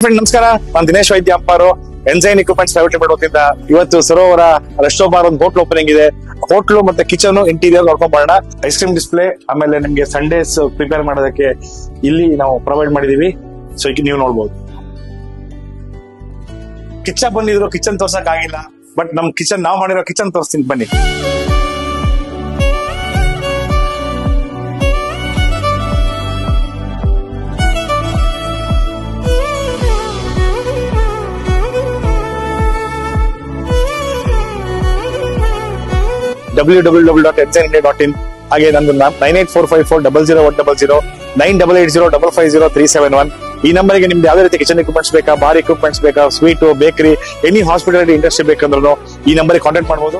Friend ನಮಸ್ಕಾರ, ನಾನು ದಿನೇಶ್ ವೈದ್ಯ ಅಪ್ಪಾರು, ಎನ್ಸೈನ್ ಇಕ್ವಿಪ್ಮೆಂಟ್ಸ್ ಪ್ರೈವೇಟ್ ಲಿಮಿಟೆಡ್ ವತಿಯಿಂದ ಇವತ್ತು ಸರೋವರ ರೆಸ್ಟೋ ಬಾರ್ ಒಂದು ಹೋಟ್ಲ್ ಓಪನಿಂಗ್ ಇದೆ. ಹೋಟ್ಲು ಮತ್ತೆ ಕಿಚನ್ ಇಂಟೀರಿಯರ್ ನೋಡ್ಕೊಂಡ್ ಬರೋಣ. ಐಸ್ ಕ್ರೀಮ್ ಡಿಸ್ಪ್ಲೇ, ಆಮೇಲೆ ನಿಮ್ಗೆ ಸಂಡೇಸ್ ಪ್ರಿಪೇರ್ ಮಾಡೋದಕ್ಕೆ ಇಲ್ಲಿ ನಾವು ಪ್ರೊವೈಡ್ ಮಾಡಿದೀವಿ. ಸೊ ಈಗ ನೀವು ನೋಡ್ಬೋದು. ಕಿಚನ್ ಬಂದಿದ್ರು, ಕಿಚನ್ ತೋರ್ಸಕ್ ಆಗಿಲ್ಲ, ಬಟ್ ನಮ್ ಕಿಚನ್ ನಾವು ಮಾಡಿರೋ ಕಿಚನ್ ತೋರಿಸ್ತೀನಿ ಬನ್ನಿ. www.ensignindia.in ಹಾಗೆ ನಂದು 9845400100 9880550371. ಈ ನಂಬರ್ಗೆ ನಿಮ್ದು ಯಾವುದೇ ರೀತಿ ಕಿಚನ್ ಇಕ್ವಿಪ್ಮೆಂಟ್ಸ್ ಬೇಕಾ, ಬಾರ್ ಇಕ್ವಿಪ್ಮೆಂಟ್ಸ್ ಬೇಕಾ, sweet, bakery, any hospitality industry ಬೇಕಂದ್ರೂ ಈ ನಂಬರ್ಗೆ ಕಾಂಟ್ಯಾಕ್ಟ್ ಮಾಡಬಹುದು.